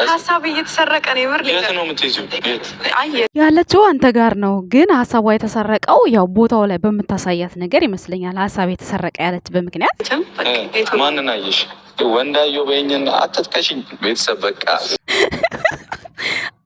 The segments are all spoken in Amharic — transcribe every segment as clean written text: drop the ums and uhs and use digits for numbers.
ሀሳብ እየተሰረቀ ነው። የምር የት ነው የምትይዙ? ያለችው አንተ ጋር ነው፣ ግን ሀሳቧ የተሰረቀው ያው ቦታው ላይ በምታሳያት ነገር ይመስለኛል። ሀሳብ የተሰረቀ ያለች በምክንያት ማንን አየሽ? ወንዳየው በይኝን አትጥቀሽኝ። ቤተሰብ በቃ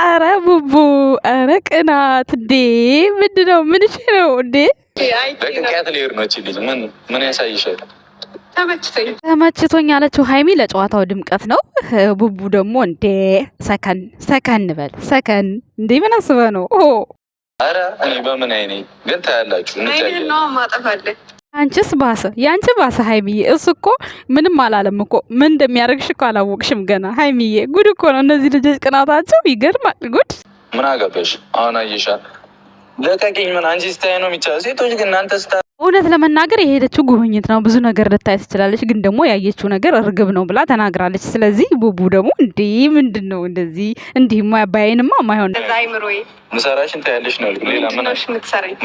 አረ ቡቡ፣ አረ ቅናት እንዴ! ምንድነው? ምንሽ ነው እንዴ? በቅንቅያት ሊሄድ ነው እቺ ልጅ። ምን ያሳይሻል? ተመችቶኝ ያለችው ሀይሚ ለጨዋታው ድምቀት ነው። ቡቡ ደግሞ እንዴ ሰከን በል ሰከን። እንዴ ምን አስበህ ነው? አረ እኔ በምን አይኔ ግን ታያላችሁ። አንቺስ ባሰ፣ ያንቺ ባሰ ሀይሚዬ። እሱ እኮ ምንም አላለም እኮ። ምን እንደሚያደርግሽ እኮ አላወቅሽም ገና ሀይሚዬ። ጉድ እኮ ነው እነዚህ ልጆች ቅናታቸው፣ ይገርማል። ጉድ ምን አገባሽ አሁን? አየሻ ለቀቂኝ። ምን አንቺ ስታይ ነው የሚቻለው? ሴቶች ግን እናንተ ስታ እውነት ለመናገር የሄደችው ጉብኝት ነው። ብዙ ነገር ልታይ ትችላለች፣ ግን ደግሞ ያየችው ነገር እርግብ ነው ብላ ተናግራለች። ስለዚህ ቡቡ ደግሞ እንዴ ምንድን ነው እንደዚህ? እንዲህማ ባይንማ ማይሆን ምሰራሽን ታያለሽ ነው። ሌላ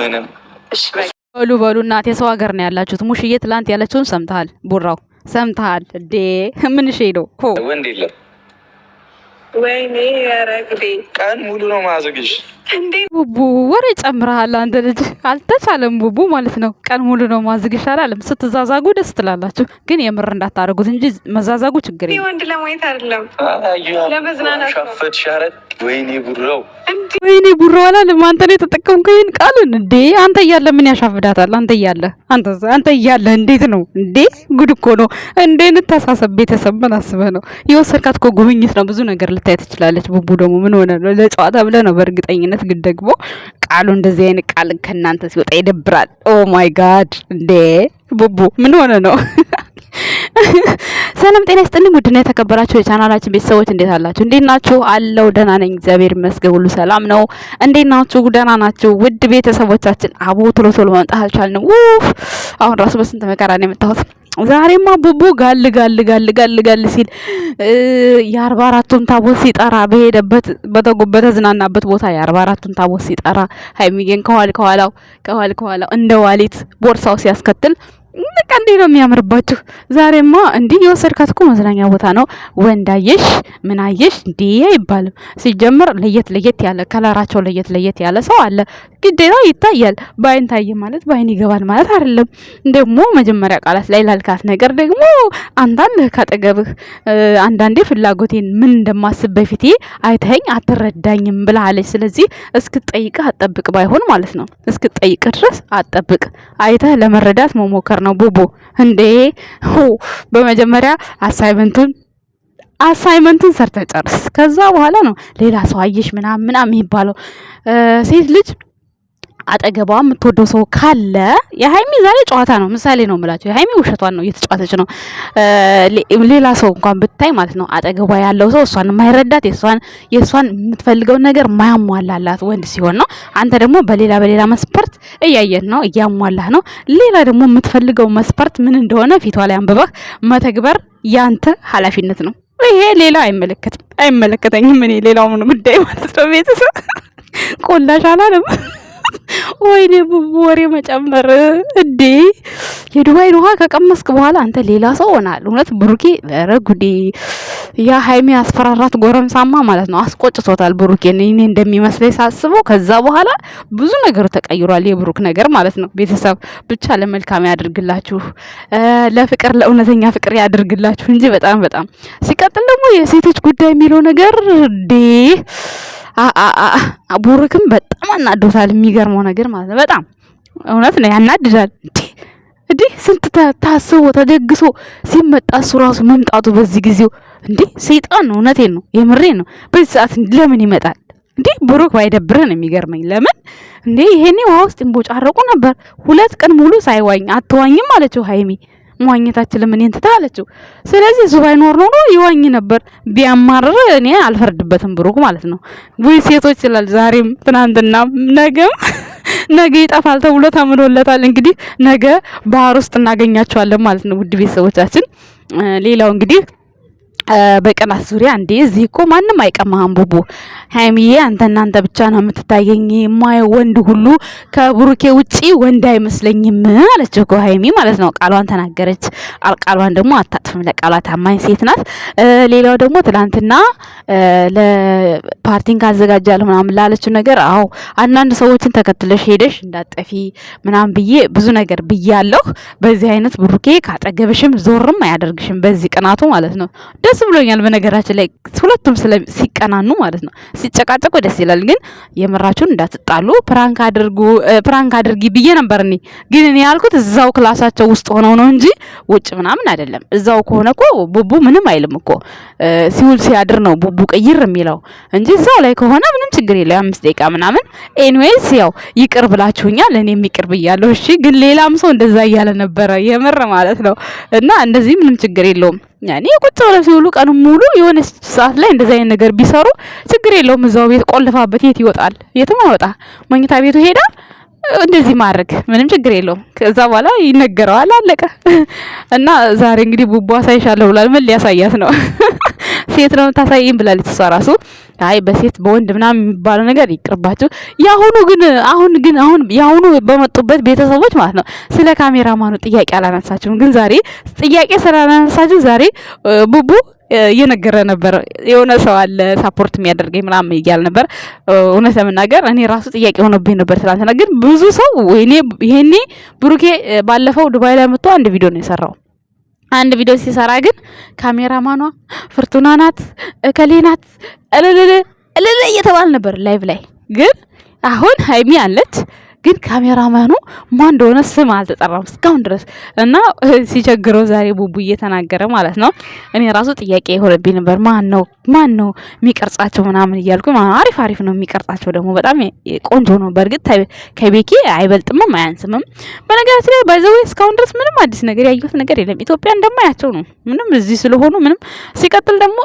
ምንም በሉ እናቴ፣ ሰው ሀገር ነው ያላችሁት። ሙሽዬ ትላንት ያለችውን ሰምተሃል? ቡራው ሰምተሃል እንዴ? ምን ነው ወንድ የለም። ወይኔ ያረግቤ ቀን ሙሉ ነው ማዘግሽ እንዴ? ቡቡ ወሬ ጨምረሃል አንተ ልጅ። አልተቻለም ቡቡ ማለት ነው። ቀን ሙሉ ነው ማዘግሽ አላለም። ስትዛዛጉ ደስ ትላላችሁ፣ ግን የምር እንዳታረጉት እንጂ መዛዛጉ ችግር የለም። ወንድ ለማየት አይደለም ለመዝናናት ሻፈት ሻረት። ወይኔ ቡራው አላለም። አንተ ነው የተጠቀምከው ይሄን ቃልን እንዴ? አንተ እያለ ምን ያሻፍዳታል? አንተ እያለ እንዴት ነው እንዴ? ጉድ እኮ ነው እንዴ! እንተሳሰብ ቤተሰብ። ምን አስበህ ነው የወሰድካት? እኮ ጉብኝት ነው፣ ብዙ ነገር ልታይ ትችላለች። ቡቡ ደግሞ ምን ሆነ ነው? ለጨዋታ ብለህ ነው በእርግጠኝነት። ግን ደግሞ ቃሉ እንደዚህ አይነት ቃል ከእናንተ ሲወጣ ይደብራል። ኦ ማይ ጋድ! እንዴ ቡቡ ምን ሆነ ነው? ሰላም ጤና ይስጥልኝ። ውድና የተከበራችሁ የቻናላችን ቤተሰቦች እንዴት አላችሁ? እንዴት ናችሁ? አለው ደህና ነኝ፣ እግዚአብሔር ይመስገን፣ ሁሉ ሰላም ነው። እንዴት ናችሁ? ደህና ናችሁ? ውድ ቤተሰቦቻችን አቦ ቶሎ መምጣት አልቻልንም። አሁን ራሱ በስንት መከራ ነው የመጣሁት። ዛሬማ ቡቡ ጋል ሲል የ44ቱን ታቦት ሲጠራ በሄደበት በተዝናናበት ቦታ የ44ቱን ታቦት ሲጠራ ሀይሚጌን ከኋላው እንደ ዋሊት ቦርሳው ሲያስከትል በቃ እንዴ ነው የሚያምርባችሁ። ዛሬማ እንዴ የወሰድካት እኮ መዝናኛ ቦታ ነው። ወንዳየሽ ምን አየሽ እንዴ አይባልም። ሲጀምር ለየት ያለ ከለራቸው ለየት ያለ ሰው አለ። ግዴታ ይታያል። ባይን ታየ ማለት ባይን ይገባል ማለት አይደለም። ደግሞ መጀመሪያ ቃላት ላይ ላልካት ነገር ደግሞ አንዳንድ ካጠገብህ አንዳንዴ ፍላጎቴን ምን እንደማስብ በፊቴ አይተኸኝ አትረዳኝም ብላለች። ስለዚህ እስክትጠይቅህ አትጠብቅ፣ ባይሆን ማለት ነው እስክትጠይቅህ ድረስ አትጠብቅ። አይተህ ለመረዳት መሞከር ነው ቡቡ እንዴ። በመጀመሪያ አሳይመንቱን ሰርተህ ጨርስ። ከዛ በኋላ ነው ሌላ ሰው አየሽ ምናምን የሚባለው። ሴት ልጅ አጠገቧ የምትወደው ሰው ካለ የሀይሚ ዛሬ ጨዋታ ነው፣ ምሳሌ ነው የምላቸው። የሀይሚ ውሸቷን ነው እየተጫወተች ነው። ሌላ ሰው እንኳን ብታይ ማለት ነው አጠገቧ ያለው ሰው እሷን የማይረዳት የእሷን የምትፈልገውን ነገር ማያሟላላት ወንድ ሲሆን ነው። አንተ ደግሞ በሌላ መስፈርት እያየን ነው፣ እያሟላህ ነው። ሌላ ደግሞ የምትፈልገው መስፈርት ምን እንደሆነ ፊቷ ላይ አንብበህ መተግበር ያንተ ኃላፊነት ነው። ይሄ ሌላ አይመለከተኝም። እኔ ሌላው ምን ጉዳይ ማለት ነው። ቤተሰብ ቆላሽ አላለም። ወይኔ ቡቡ ወሬ መጨመር እንዴ! የዱባይን ውሃ ከቀመስክ በኋላ አንተ ሌላ ሰው ሆናል። እውነት ብሩኬ ኧረ ጉዴ! ያ ሀይሚ አስፈራራት ጎረምሳማ ማለት ነው አስቆጭቶታል ብሩኬን። እኔ እንደሚመስለኝ ሳስበው ከዛ በኋላ ብዙ ነገር ተቀይሯል፣ የብሩክ ነገር ማለት ነው። ቤተሰብ ብቻ ለመልካም ያድርግላችሁ፣ ለፍቅር ለእውነተኛ ፍቅር ያድርግላችሁ እንጂ በጣም ሲቀጥል ደግሞ የሴቶች ጉዳይ የሚለው ነገር እንዴ ቡሩክም በጣም አናዶታል። የሚገርመው ነገር ማለት ነው በጣም እውነት ነው ያናድዳል። እንዴ ስንት ታስቦ ተደግሶ ሲመጣ እሱ ራሱ መምጣቱ በዚህ ጊዜው እንዴ ሰይጣን ነው። እውነቴን ነው የምሬን ነው። በዚህ ሰዓት ለምን ይመጣል እንዴ? ብሩክ ባይደብረን ነው የሚገርመኝ። ለምን እንዴ ይሄኔ ውሃ ውስጥ እንቦጫረቁ ነበር 2 ቀን ሙሉ ሳይዋኝ። አትዋኝም አለችው ሀይሚ። መዋኘታችን ለምን እንትን ታለችው። ስለዚህ እሱ ባይኖር ኖሮ ይዋኝ ነበር። ቢያማርር እኔ አልፈርድበትም ብሩክ ማለት ነው። ወይ ሴቶች ይላል ዛሬም ትናንትና ነገ ይጠፋል ተብሎ ተምኖለታል። እንግዲህ ነገ ባህር ውስጥ እናገኛቸዋለን ማለት ነው። ውድ ቤተሰቦቻችን ሌላው እንግዲህ በቀናት ዙሪያ እንዴ እዚህ እኮ ማንም አይቀማህም ቡቡ ሃይሚዬ አንተ ብቻ ነው የምትታየኝ የማየው ወንድ ሁሉ ከብሩኬ ውጪ ወንድ አይመስለኝም አለች እኮ ሃይሚ ማለት ነው ቃሏን ተናገረች ቃሏን ደግሞ አታጥፍም ለቃሏ ታማኝ ሴት ናት ሌላው ደግሞ ትላንትና ለፓርቲን ካዘጋጃለሁ ምናምን ላለችው ነገር አዎ አንዳንድ ሰዎችን ተከትለሽ ሄደሽ እንዳጠፊ ምናምን ብዬ ብዙ ነገር ብያለሁ በዚህ አይነት ብሩኬ ካጠገብሽም ዞርም አያደርግሽም በዚህ ቅናቱ ማለት ነው ደስ ብሎኛል በነገራችን ላይ ሁለቱም ሲቀናኑ ማለት ነው ሲጨቃጨቁ ደስ ይላል ግን የምራችሁን እንዳትጣሉ ፕራንክ አድርጊ ብዬ ነበር ግን እኔ ያልኩት እዛው ክላሳቸው ውስጥ ሆነው ነው እንጂ ውጭ ምናምን አይደለም እዛው ከሆነ እኮ ቡቡ ምንም አይልም እኮ ሲውል ሲያድር ነው ቡቡ ቀይር የሚለው እንጂ እዛው ላይ ከሆነ ምንም ችግር የለም 5 ደቂቃ ምናምን ኤኒዌይስ ያው ይቅር ብላችሁኛል እኔም ይቅር ብያለሁ እሺ ግን ሌላም ሰው እንደዛ እያለ ነበር የምር ማለት ነው እና እንደዚህ ምንም ችግር የለውም ያኔ ቁጭ ብለው ሲውሉ ቀን ሙሉ የሆነ ሰዓት ላይ እንደዛ አይነት ነገር ቢሰሩ ችግር የለውም እዛው ቤት ቆልፋበት የት ይወጣል የትም አይወጣ መኝታ ቤቱ ሄዳ እንደዚህ ማድረግ ምንም ችግር የለውም ከዛ በኋላ ይነገረዋል አለቀ እና ዛሬ እንግዲህ ቡቡ አሳይሻለሁ ብሏል ምን ሊያሳያት ነው ሴት ነው ታሳይኝ ብላለች እሷ ራሱ አይ በሴት በወንድ ምናምን የሚባለው ነገር ይቅርባችሁ አሁን ያሁኑ በመጡበት ቤተሰቦች ማለት ነው ስለ ካሜራማኑ ጥያቄ አላነሳችሁም ግን ዛሬ ጥያቄ ስላላነሳችሁ ዛሬ ቡቡ እየነገረ ነበር የሆነ ሰው አለ ሳፖርት የሚያደርገኝ ምናምን እያል ነበር እውነት ለመናገር እኔ ራሱ ጥያቄ ሆነብኝ ነበር ትላንትና ግን ብዙ ሰው ይሄኔ ብሩኬ ባለፈው ዱባይ ላይ መጥቶ አንድ ቪዲዮ ነው የሰራው አንድ ቪዲዮ ሲሰራ ግን ካሜራማኗ ፍርቱና ናት እከሌ ናት እልል እየተባለ ነበር ላይቭ ላይ ግን አሁን ሃይሚ አለች ግን ካሜራማኑ ማን እንደሆነ ስም አልተጠራም እስካሁን ድረስ እና ሲቸግረው ዛሬ ቡቡ እየተናገረ ማለት ነው እኔ ራሱ ጥያቄ ሆነብኝ ነበር ማን ነው የሚቀርጻቸው ምናምን እያልኩ አሪፍ ነው የሚቀርጻቸው ደግሞ በጣም ቆንጆ ነው በርግጥ ከቤኪ አይበልጥም አያንስምም በነገራችን ላይ ባይዘው እስካሁን ድረስ ምንም አዲስ ነገር ያየሁት ነገር የለም ኢትዮጵያ እንደማያቸው ነው ምንም እዚህ ስለሆኑ ምንም ሲቀጥል ደግሞ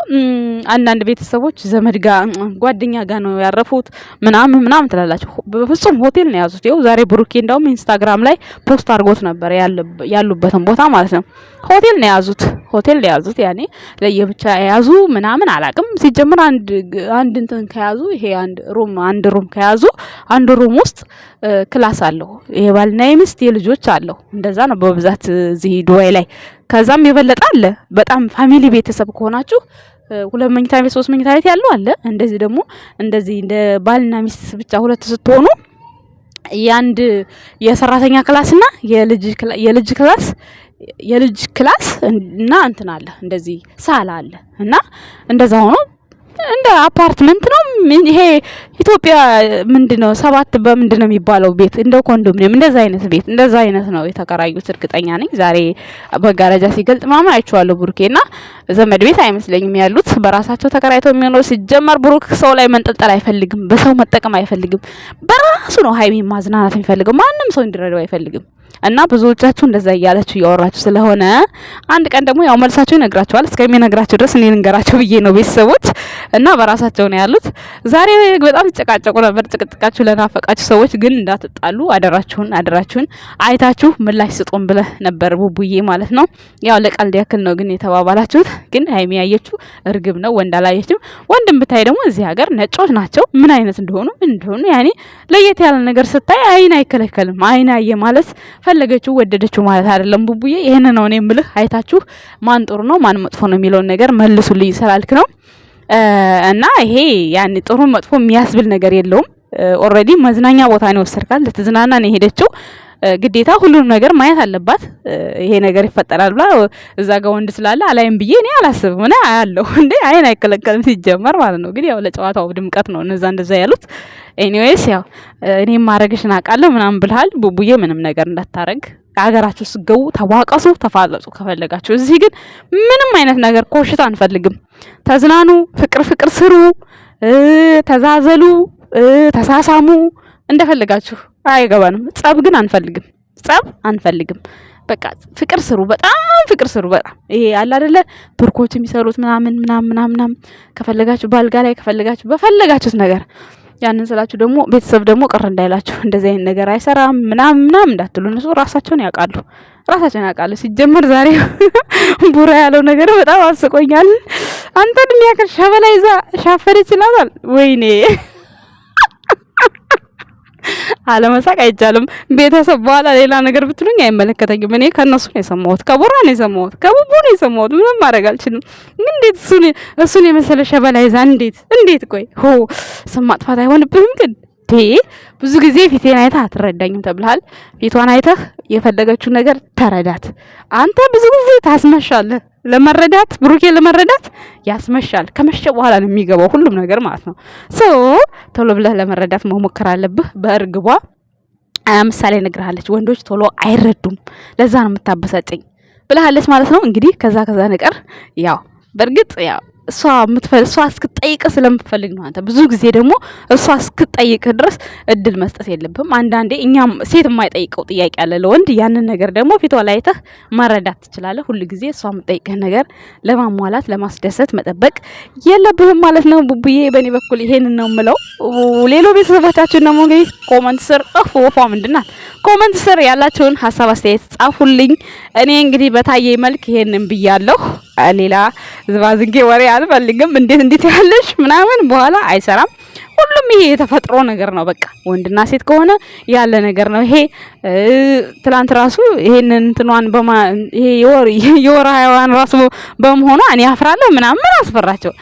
አንዳንድ ቤተሰቦች ዘመድ ጋር ጓደኛ ጋር ነው ያረፉት ምናምን ትላላችሁ በፍጹም ሆቴል ነው ያዙት ይኸው ዛሬ ብሩኬ እንደውም ኢንስታግራም ላይ ፖስት አድርጎት ነበር ያሉበትን ቦታ ማለት ነው ሆቴል ነው ያዙት ያኔ ለየብቻ ያዙ ምናምን አላቅም ሲጀምር አንድ እንትን ከያዙ ይሄ አንድ ሩም ከያዙ አንድ ሩም ውስጥ ክላስ አለው ይሄ ባልና ሚስት የልጆች አለው እንደዛ ነው በብዛት እዚህ ዱባይ ላይ ከዛም የበለጠ አለ በጣም ፋሚሊ ቤተሰብ ከሆናችሁ 2 መኝታ ቤት 3 መኝታ ቤት ያለው አለ እንደዚህ ደግሞ እንደዚህ እንደ ባልና ሚስት ብቻ ሁለት ስትሆኑ ያንድ የሰራተኛ ክላስ እና የልጅ ክላስ እና እንትን አለ እንደዚህ ሳላ አለ እና እንደዛ ሆኖ እንደ አፓርትመንት ነው ይሄ ኢትዮጵያ ምንድነው 7 በምንድነው የሚባለው ቤት እንደ ኮንዶሚኒየም እንደዛ አይነት ነው የተከራዩት እርግጠኛ ነኝ ዛሬ በጋራጃ ሲገልጥ ማማ አይቻለሁ ብሩኬና ዘመድ ቤት አይመስለኝም ያሉት በራሳቸው ተከራይተው የሚኖር ሲጀመር ብሩክ ሰው ላይ መንጠልጠል አይፈልግም በሰው መጠቀም አይፈልግም በራሱ ነው ሃይሚ ማዝናናት የሚፈልገው ማንንም ሰው እንዲረዳው አይፈልግም እና ብዙዎቻችሁ እንደዛ እያላችሁ ያወራችሁ ስለሆነ አንድ ቀን ደግሞ ያው መልሳችሁ ይነግራችኋል እስከሚነግራችሁ ድረስ እኔ ልንገራችሁ ብዬ ነው ቤተሰቦች እና በራሳቸው ነው ያሉት ዛሬ በጣም ተጨቃጨቁ ነበር ጭቅጭቃችሁ ለናፈቃችሁ ሰዎች ግን እንዳትጣሉ አደራችሁን አይታችሁ ምላሽ ስጡን ብለ ነበር ቡቡዬ ማለት ነው ያው ለቀልድ ያክል ነው ግን የተባባላችሁት ግን ሃይሚ ያየችው እርግብ ነው ወንድ አላየችም ወንድም ብታይ ደግሞ እዚህ ሀገር ነጮች ናቸው ምን አይነት እንደሆኑ ያኔ ለየት ያለ ነገር ስታይ አይን አይከለከልም አይን አየ ማለት ፈለገችው ወደደችው ማለት አይደለም ቡቡዬ ይሄን ነው እኔ የምልህ አይታችሁ ማን ጥሩ ነው ማን መጥፎ ነው የሚለውን ነገር መልሱልኝ ስላልክ ነው እና ይሄ ያኔ ጥሩ መጥፎ የሚያስብል ነገር የለውም ኦሬዲ መዝናኛ ቦታ ነው ወሰርካል ለተዝናና ነው ሄደችው ግዴታ ሁሉንም ነገር ማየት አለባት ይሄ ነገር ይፈጠራል ብላ እዛ ጋር ወንድ ስላለ አላይም ብዬ እኔ አላስብም እኔ አያለሁ እንዴ አይን አይከለከልም ሲጀመር ማለት ነው ግን ያው ለጨዋታው ድምቀት ነው እንደዛ ያሉት ኤኒዌይስ ያው እኔም ማረግሽን አውቃለሁ ምናምን ብልሃል ቡቡዬ ምንም ነገር እንዳታረግ አገራችሁ ስገው ተዋቀሱ ተፋለጹ ከፈለጋችሁ እዚህ ግን ምንም አይነት ነገር ኮሽታ አንፈልግም ተዝናኑ ፍቅር ስሩ ተዛዘሉ ተሳሳሙ እንደፈለጋችሁ አይገባንም ጸብ ግን አንፈልግም በቃ ፍቅር ስሩ በጣም ይሄ አለ አይደለ ቱርኮች የሚሰሩት ምናምን ከፈለጋችሁ ባልጋ ላይ ከፈለጋችሁ በፈለጋችሁት ነገር ያንን ስላችሁ ደግሞ ቤተሰብ ደግሞ ቅር እንዳይላችሁ እንደዚህ አይነት ነገር አይሰራም ምናምን እንዳትሉ እነሱ ራሳቸውን ያውቃሉ ራሳችን ያውቃሉ። ሲጀመር ዛሬ ቡራ ያለው ነገር በጣም አስቆኛል። አንተን የሚያክል ሸበላ ይዛ ሻፈር ይችላል። ወይኔ አለመሳቅ አይቻልም። ቤተሰብ በኋላ ሌላ ነገር ብትሉኝ አይመለከተኝም። እኔ ከነሱ ነው የሰማሁት፣ ከቡራ ነው የሰማሁት፣ ከቡቡ ነው የሰማሁት። ምንም ማድረግ አልችልም። እንዴት እሱን የመሰለ ሸበላ ይዛ እንዴት ቆይ ስም ማጥፋት አይሆንብህም ግን ብዙ ጊዜ ፊቴን አይተህ አትረዳኝም ተብልሃል። ፊቷን አይተህ የፈለገችውን ነገር ተረዳት። አንተ ብዙ ጊዜ ታስመሻለህ። ለመረዳት ብሩኬ ለመረዳት ያስመሻል። ከመሸ በኋላ ነው የሚገባው ሁሉም ነገር ማለት ነው። ቶሎ ብለህ ለመረዳት መሞከር አለብህ። በእርግቧ ምሳሌ ነግርሃለች። ወንዶች ቶሎ አይረዱም፣ ለዛ ነው የምታበሳጨኝ ብለሃለች ማለት ነው። እንግዲህ ከዛ ነገር ያው በእርግጥ ያው እሷ እስክትጠይቅ ስለምትፈልግ ነው። አንተ ብዙ ጊዜ ደግሞ እሷ እስክትጠይቅ ድረስ እድል መስጠት የለብህም። አንዳንዴ እኛም ሴት የማይጠይቀው ጥያቄ አለ ለወንድ። ያንን ነገር ደግሞ ፊቷ ላይ አይተህ መረዳት ትችላለህ። ሁሉ ጊዜ እሷ የምትጠይቅህ ነገር ለማሟላት ለማስደሰት መጠበቅ የለብህም ማለት ነው። ቡቡዬ በእኔ በኩል ይሄንን ነው የምለው። ሌሎ ቤተሰቦቻችን ደግሞ እንግዲህ ኮመንት ስር ወፏ ምንድናት ኮመንት ስር ያላችሁን ሀሳብ አስተያየት ጻፉልኝ። እኔ እንግዲህ በታየ መልክ ይሄንን ብያለሁ። ሌላ ዝባዝንጌ ወሬ አልፈልግም። እንዴት ያለሽ ምናምን በኋላ አይሰራም። ሁሉም ይሄ የተፈጥሮ ነገር ነው። በቃ ወንድና ሴት ከሆነ ያለ ነገር ነው። ይሄ ትላንት ራሱ ይሄንን እንትኗን ይሄ የወር ሃይዋን ራሱ በመሆኑ እኔ አፍራለሁ ምናምን አስፈራቸው።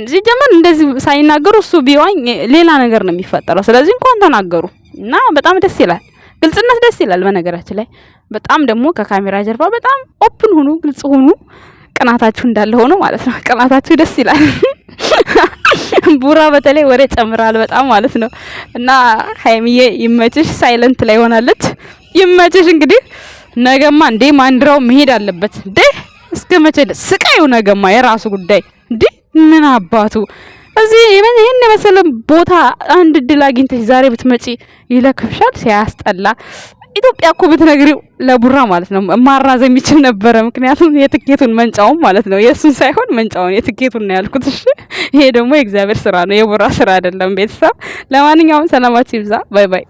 ሲጀመር እንደዚህ ሳይናገሩ እሱ ቢዋኝ ሌላ ነገር ነው የሚፈጠረው። ስለዚህ እንኳን ተናገሩ እና በጣም ደስ ይላል። ግልጽነት ደስ ይላል። በነገራችን ላይ በጣም ደግሞ ከካሜራ ጀርባ በጣም ኦፕን ሁኑ፣ ግልጽ ሁኑ። ቅናታችሁ እንዳለ ሆኖ ማለት ነው። ቅናታችሁ ደስ ይላል። ቡራ በተለይ ወሬ ጨምራል በጣም ማለት ነው። እና ሃይሚዬ ይመችሽ፣ ሳይለንት ላይ ሆናለች። ይመችሽ። እንግዲህ ነገማ እንዴ ማንድራው መሄድ አለበት እንዴ። እስከ መቼ ስቃዩ? ነገማ የራሱ ጉዳይ እንዴ። ምን አባቱ እዚህ ይሄን የመሰለ ቦታ አንድ ድል አግኝተሽ ዛሬ ብትመጪ ይለክፍሻል። ሲያስጠላ። ኢትዮጵያ እኮ ብትነግሪው ለቡራ ማለት ነው ማራዘም የሚችል ነበረ። ምክንያቱም የትኬቱን መንጫውን ማለት ነው የእሱን ሳይሆን መንጫውን የትኬቱን ነው ያልኩት። እሺ ይሄ ደግሞ የእግዚአብሔር ስራ ነው፣ የቡራ ስራ አይደለም። ቤተሰብ ለማንኛውም ሰላማችሁ ይብዛ። ባይ ባይ።